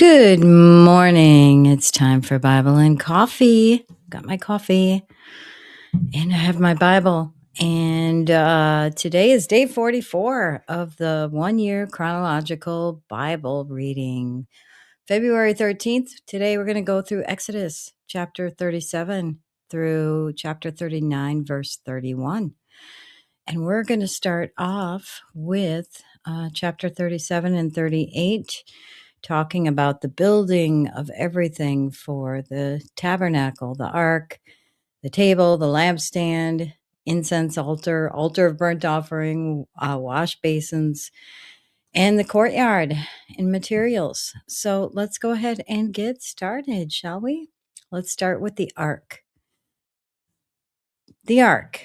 Good morning. It's time for Bible and coffee. Got my coffee and I have my Bible. And today is day 44 of the 1 year chronological Bible reading. February 13th. Today we're going to go through Exodus chapter 37 through chapter 39, verse 31. And we're going to start off with chapter 37 and 38, talking about the building of everything for the tabernacle, the ark, the table, the lampstand, incense altar, altar of burnt offering, wash basins, and the courtyard and materials. So let's go ahead and get started, shall we? Let's start with the ark. The ark.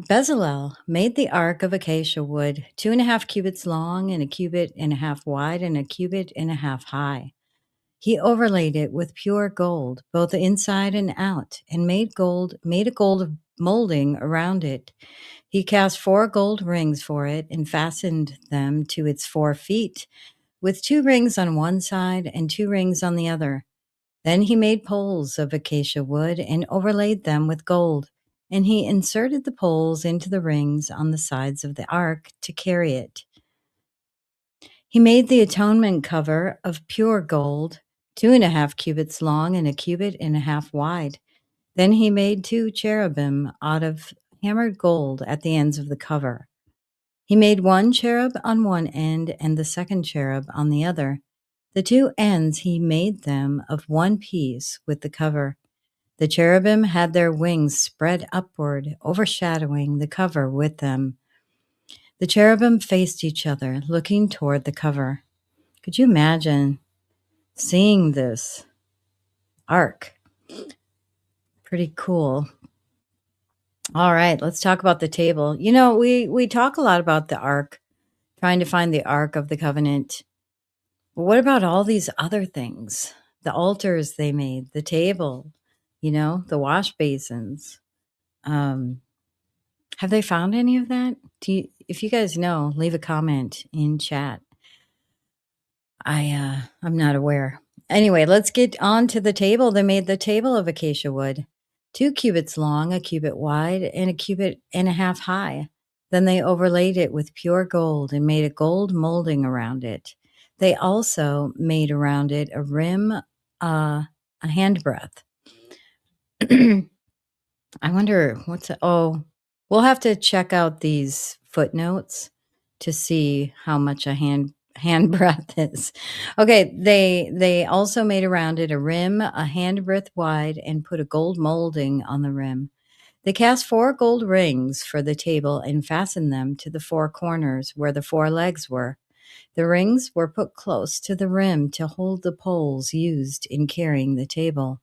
Bezalel made the ark of acacia wood, 2.5 cubits long and 1.5 cubits wide and 1.5 cubits high. He overlaid it with pure gold, both inside and out, and made a gold molding around it. He cast 4 gold rings for it and fastened them to its 4 feet, with 2 rings on one side and 2 rings on the other. Then he made poles of acacia wood and overlaid them with gold, and he inserted the poles into the rings on the sides of the ark to carry it. He made the atonement cover of pure gold, 2.5 cubits long and 1.5 cubits wide. Then he made 2 cherubim out of hammered gold at the ends of the cover. He made 1 cherub on one end and the second cherub on the other. The 2 ends he made them of one piece with the cover. The cherubim had their wings spread upward, overshadowing the cover with them. The cherubim faced each other, looking toward the cover. Could you imagine seeing this ark? Pretty cool. All right, let's talk about the table. You know, we talk a lot about the ark, trying to find the ark of the covenant. But what about all these other things? The altars they made, the table, the wash basins. Have they found any of that? If you guys know, leave a comment in chat. I'm not aware. Anyway, let's get on to the table. They made the table of acacia wood, 2 cubits long, 1 cubit wide, and 1.5 cubits high. Then they overlaid it with pure gold and made a gold molding around it. They also made around it a rim, a handbreadth. I wonder we'll have to check out these footnotes to see how much a handbreadth is. Okay, they also made around it a rim, a handbreadth wide, and put a gold molding on the rim. They cast 4 gold rings for the table and fastened them to the 4 corners where the 4 legs were. The rings were put close to the rim to hold the poles used in carrying the table.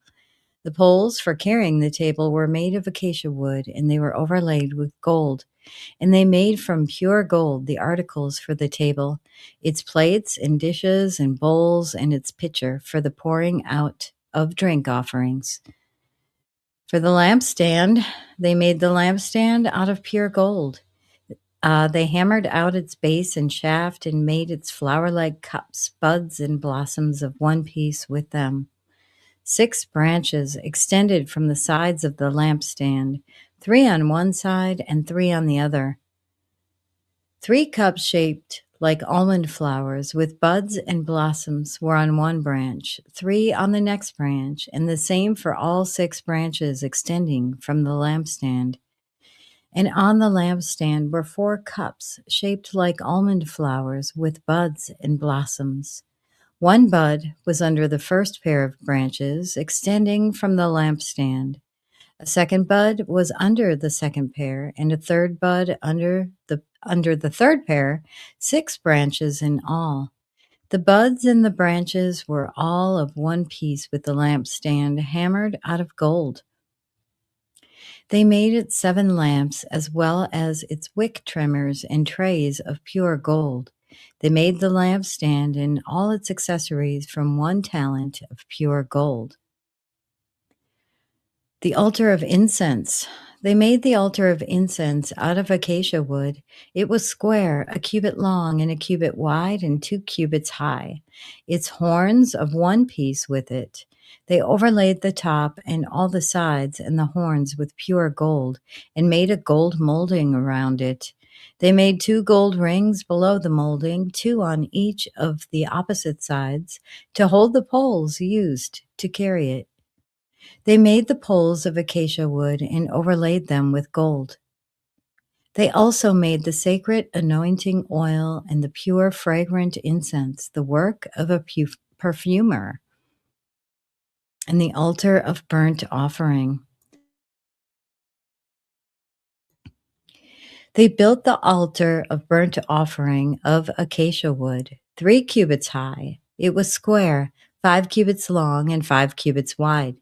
The poles for carrying the table were made of acacia wood, and they were overlaid with gold. And they made from pure gold the articles for the table, its plates and dishes and bowls, and its pitcher for the pouring out of drink offerings. For the lampstand, they made the lampstand out of pure gold. They hammered out its base and shaft and made its flower-like cups, buds, and blossoms of one piece with them. 6 branches extended from the sides of the lampstand, 3 on one side and 3 on the other. 3 cups shaped like almond flowers with buds and blossoms were on one branch, 3 on the next branch, and the same for all 6 branches extending from the lampstand. And on the lampstand were 4 cups shaped like almond flowers with buds and blossoms. 1 bud was under the first pair of branches extending from the lampstand. A second bud was under the second pair, and a third bud under the third pair, 6 branches in all. The buds and the branches were all of one piece with the lampstand, hammered out of gold. They made it 7 lamps, as well as its wick trimmers and trays of pure gold. They made the lampstand and all its accessories from 1 talent of pure gold. The altar of incense. They made the altar of incense out of acacia wood. It was square, a cubit long and a cubit wide and 2 cubits high. Its horns of one piece with it. They overlaid the top and all the sides and the horns with pure gold and made a gold molding around it. They made 2 gold rings below the molding, 2 on each of the opposite sides, to hold the poles used to carry it. They made the poles of acacia wood and overlaid them with gold. They also made the sacred anointing oil and the pure fragrant incense, the work of a perfumer, and the altar of burnt offering. They built the altar of burnt offering of acacia wood, 3 cubits high. It was square, 5 cubits long and 5 cubits wide.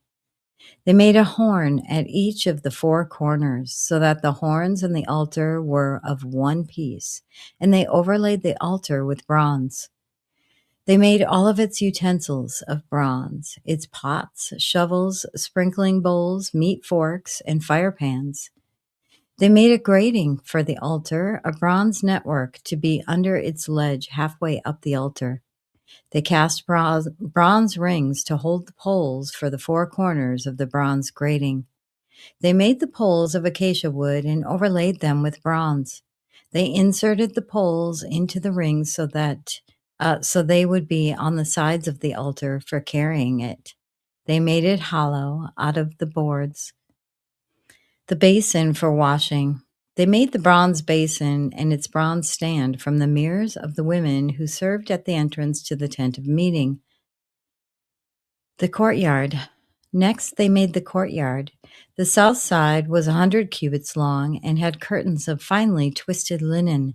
They made a horn at each of the 4 corners, so that the horns and the altar were of one piece, and they overlaid the altar with bronze. They made all of its utensils of bronze, its pots, shovels, sprinkling bowls, meat forks, and fire pans. They made a grating for the altar, a bronze network to be under its ledge halfway up the altar. They cast bronze rings to hold the poles for the 4 corners of the bronze grating. They made the poles of acacia wood and overlaid them with bronze. They inserted the poles into the rings so they would be on the sides of the altar for carrying it. They made it hollow out of the boards. The basin for washing. They made the bronze basin and its bronze stand from the mirrors of the women who served at the entrance to the tent of meeting. The courtyard. Next, they made the courtyard. The south side was 100 cubits long and had curtains of finely twisted linen,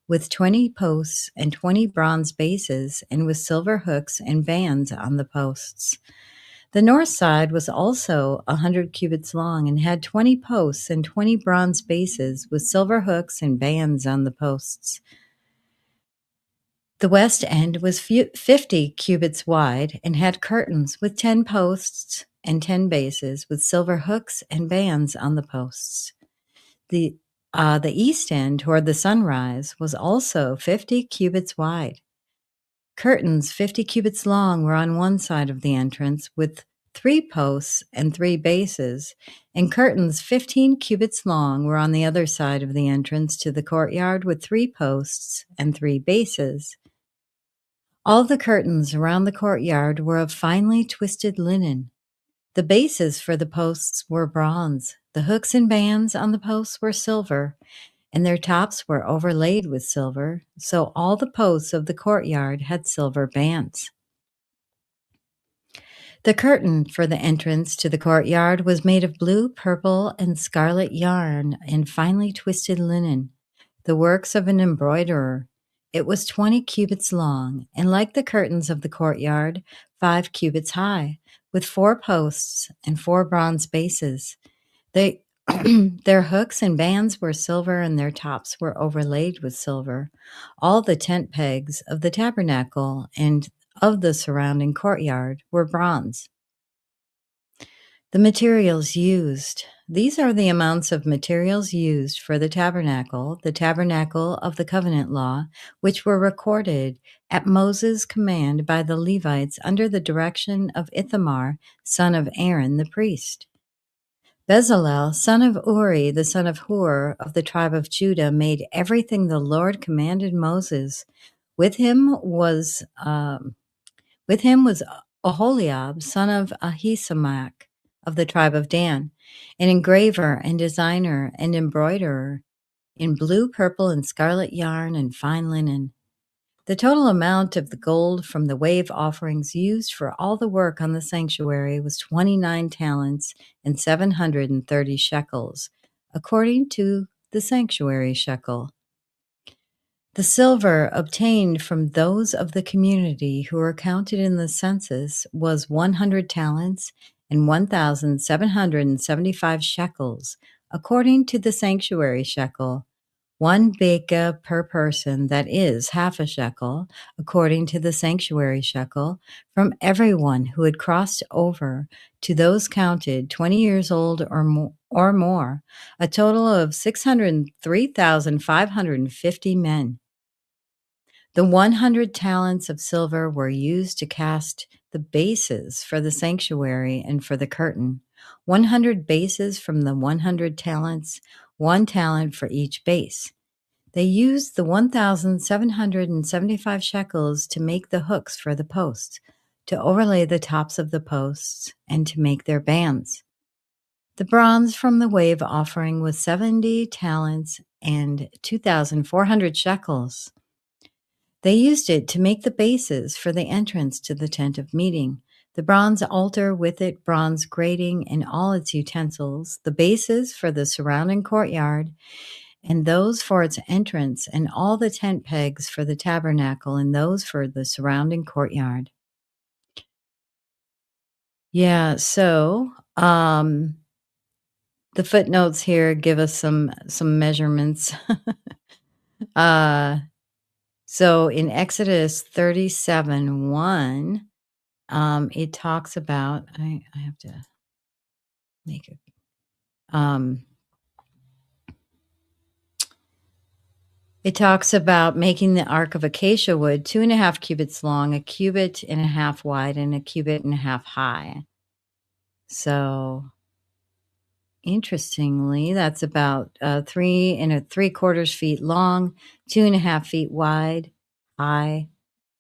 with 20 posts and 20 bronze bases, and with silver hooks and bands on the posts. The north side was also 100 cubits long and had 20 posts and 20 bronze bases, with silver hooks and bands on the posts. The west end was 50 cubits wide and had curtains with 10 posts and 10 bases, with silver hooks and bands on the posts. The east end, toward the sunrise, was also 50 cubits wide. Curtains 50 cubits long were on one side of the entrance, with 3 posts and 3 bases, and curtains 15 cubits long were on the other side of the entrance to the courtyard, with 3 posts and 3 bases. All the curtains around the courtyard were of finely twisted linen. The bases for the posts were bronze. The hooks and bands on the posts were silver, and their tops were overlaid with silver, so all the posts of the courtyard had silver bands. The curtain for the entrance to the courtyard was made of blue, purple, and scarlet yarn and finely twisted linen, the works of an embroiderer. It was 20 cubits long, and like the curtains of the courtyard, 5 cubits high, with 4 posts and 4 bronze bases. Their hooks and bands were silver, and their tops were overlaid with silver. All the tent pegs of the tabernacle and of the surrounding courtyard were bronze. The materials used. These are the amounts of materials used for the tabernacle of the covenant law, which were recorded at Moses' command by the Levites under the direction of Ithamar, son of Aaron the priest. Bezalel, son of Uri, the son of Hur, of the tribe of Judah, made everything the Lord commanded Moses. With him was Oholiab, son of Ahisamach, of the tribe of Dan, an engraver and designer and embroiderer in blue, purple, and scarlet yarn and fine linen. The total amount of the gold from the wave offerings used for all the work on the sanctuary was 29 talents and 730 shekels, according to the sanctuary shekel. The silver obtained from those of the community who were counted in the census was 100 talents and 1,775 shekels, according to the sanctuary shekel. 1 beka per person, that is, half a shekel, according to the sanctuary shekel, from everyone who had crossed over, to those counted 20 years old or more, a total of 603,550 men. The 100 talents of silver were used to cast the bases for the sanctuary and for the curtain. 100 bases from the 100 talents, 1 talent for each base. They used the 1,775 shekels to make the hooks for the posts, to overlay the tops of the posts, and to make their bands. The bronze from the wave offering was 70 talents and 2,400 shekels. They used it to make the bases for the entrance to the tent of meeting, the bronze altar with it, bronze grating and all its utensils, the bases for the surrounding courtyard, and those for its entrance, and all the tent pegs for the tabernacle, and those for the surrounding courtyard. Yeah, so the footnotes here give us some measurements. So in Exodus 37:1, it talks about, I have to make it, it talks about making the ark of acacia wood 2.5 cubits long, 1.5 cubits wide, and 1.5 cubits high. So interestingly, that's about 3 3/4 feet long, 2.5 feet wide, high,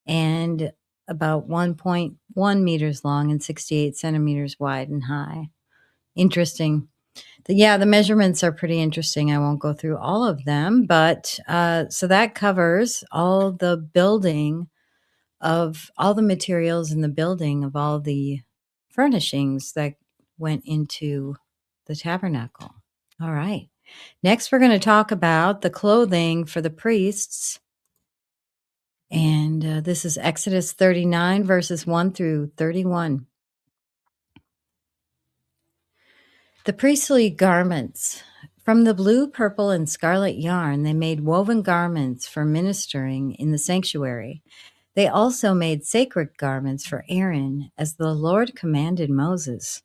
and about 1.1 meters long and 68 centimeters wide and high. Interesting. The measurements are pretty interesting. I won't go through all of them, but so that covers all the building of all the materials in the building of all the furnishings that went into the tabernacle. All right. Next, we're going to talk about the clothing for the priests. And this is Exodus 39, verses 1 through 31. The priestly garments. From the blue, purple, and scarlet yarn, they made woven garments for ministering in the sanctuary. They also made sacred garments for Aaron, as the Lord commanded Moses.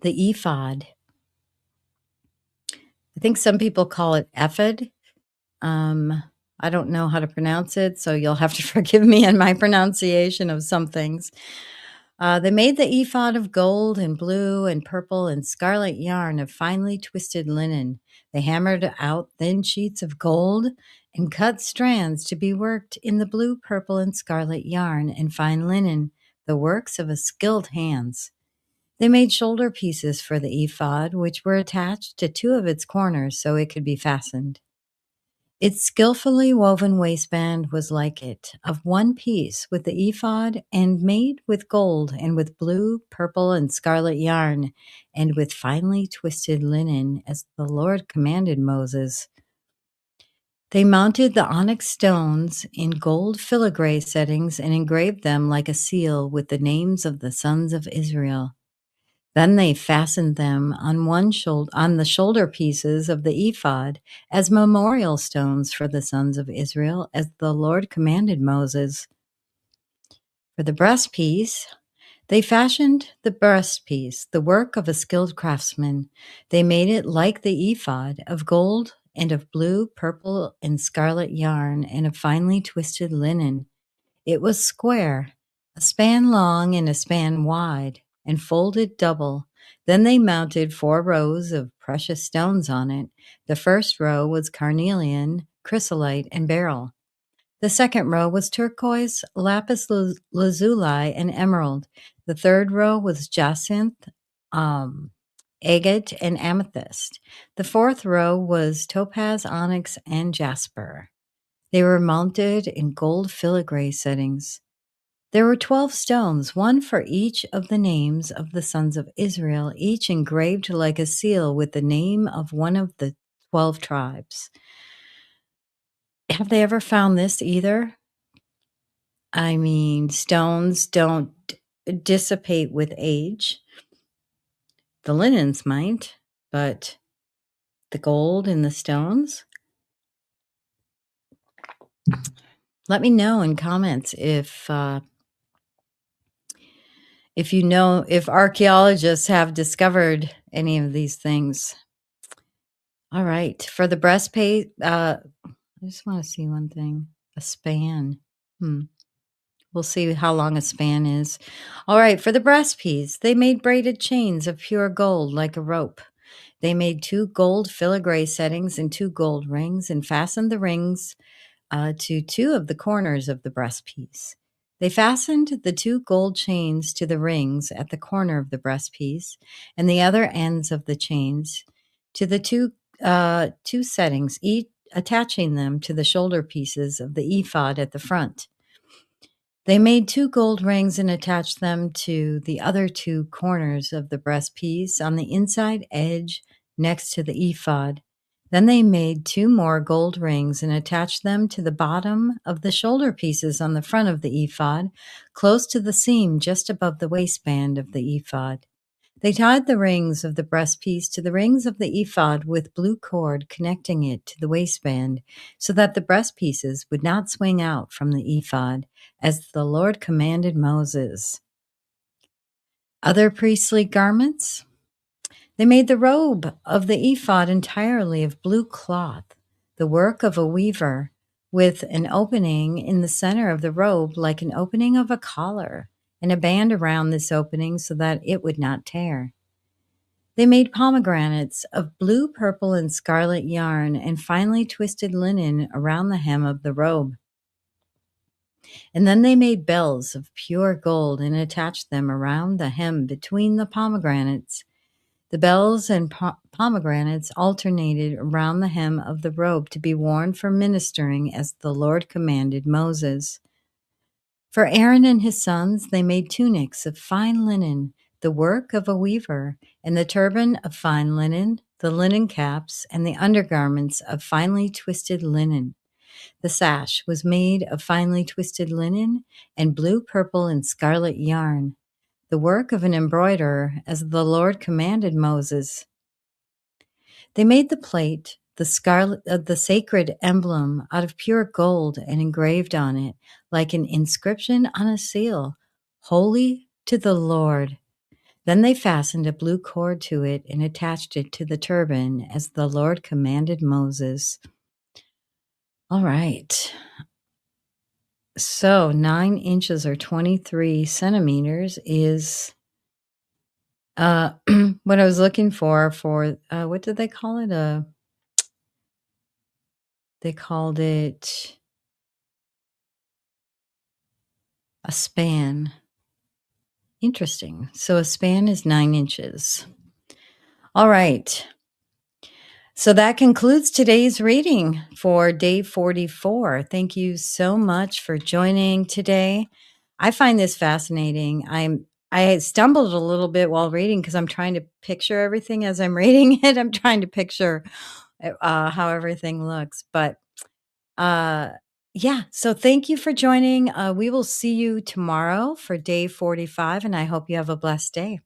The ephod. I think some people call it ephod. I don't know how to pronounce it, so you'll have to forgive me on my pronunciation of some things. They made the ephod of gold and blue and purple and scarlet yarn of finely twisted linen. They hammered out thin sheets of gold and cut strands to be worked in the blue, purple, and scarlet yarn and fine linen, the works of a skilled hands. They made shoulder pieces for the ephod, which were attached to 2 of its corners so it could be fastened. Its skillfully woven waistband was like it, of one piece with the ephod, and made with gold and with blue, purple, and scarlet yarn, and with finely twisted linen, as the Lord commanded Moses. They mounted the onyx stones in gold filigree settings and engraved them like a seal with the names of the sons of Israel. Then they fastened them on the shoulder pieces of the ephod as memorial stones for the sons of Israel, as the Lord commanded Moses. For the breastpiece, they fashioned the breastpiece, the work of a skilled craftsman. They made it like the ephod, of gold and of blue, purple, and scarlet yarn, and of finely twisted linen. It was square, a span long and a span wide, and folded double. Then they mounted 4 rows of precious stones on it. The first row was carnelian, chrysolite, and beryl. The second row was turquoise, lapis lazuli, and emerald. The third row was jacinth, agate, and amethyst. The fourth row was topaz, onyx, and jasper. They were mounted in gold filigree settings. There were 12 stones, one for each of the names of the sons of Israel, each engraved like a seal with the name of one of the 12 tribes. Have they ever found this either? I mean, stones don't dissipate with age. The linens might, but the gold in the stones? Let me know in comments if if archaeologists have discovered any of these things. All right, for the breastplate, I just wanna see one thing. A span. Hmm. We'll see how long a span is. All right, for the breastpiece, they made braided chains of pure gold like a rope. They made 2 gold filigree settings and 2 gold rings and fastened the rings to 2 of the corners of the breastpiece. They fastened the 2 gold chains to the rings at the corner of the breastpiece and the other ends of the chains to the two settings, each attaching them to the shoulder pieces of the ephod at the front. They made 2 gold rings and attached them to the other 2 corners of the breastpiece on the inside edge next to the ephod. Then they made 2 more gold rings and attached them to the bottom of the shoulder pieces on the front of the ephod, close to the seam just above the waistband of the ephod. They tied the rings of the breastpiece to the rings of the ephod with blue cord connecting it to the waistband, so that the breastpieces would not swing out from the ephod, as the Lord commanded Moses. Other priestly garments? They made the robe of the ephod entirely of blue cloth, the work of a weaver, with an opening in the center of the robe like an opening of a collar, and a band around this opening so that it would not tear. They made pomegranates of blue, purple, and scarlet yarn and finely twisted linen around the hem of the robe. And then they made bells of pure gold and attached them around the hem between the pomegranates. The bells and pomegranates alternated around the hem of the robe to be worn for ministering as the Lord commanded Moses. For Aaron and his sons, they made tunics of fine linen, the work of a weaver, and the turban of fine linen, the linen caps, and the undergarments of finely twisted linen. The sash was made of finely twisted linen and blue, purple, and scarlet yarn, the work of an embroiderer, as the Lord commanded Moses. They made the plate, the sacred emblem, out of pure gold and engraved on it, like an inscription on a seal, "Holy to the Lord." Then they fastened a blue cord to it and attached it to the turban, as the Lord commanded Moses. All right. So 9 inches or 23 centimeters is what I was looking for, what did they call it? They called it a span. Interesting. So a span is 9 inches. All right. So that concludes today's reading for day 44. Thank you so much for joining today. I find this fascinating. I stumbled a little bit while reading because I'm trying to picture everything as I'm reading it. I'm trying to picture how everything looks. But yeah, so thank you for joining. We will see you tomorrow for day 45, and I hope you have a blessed day.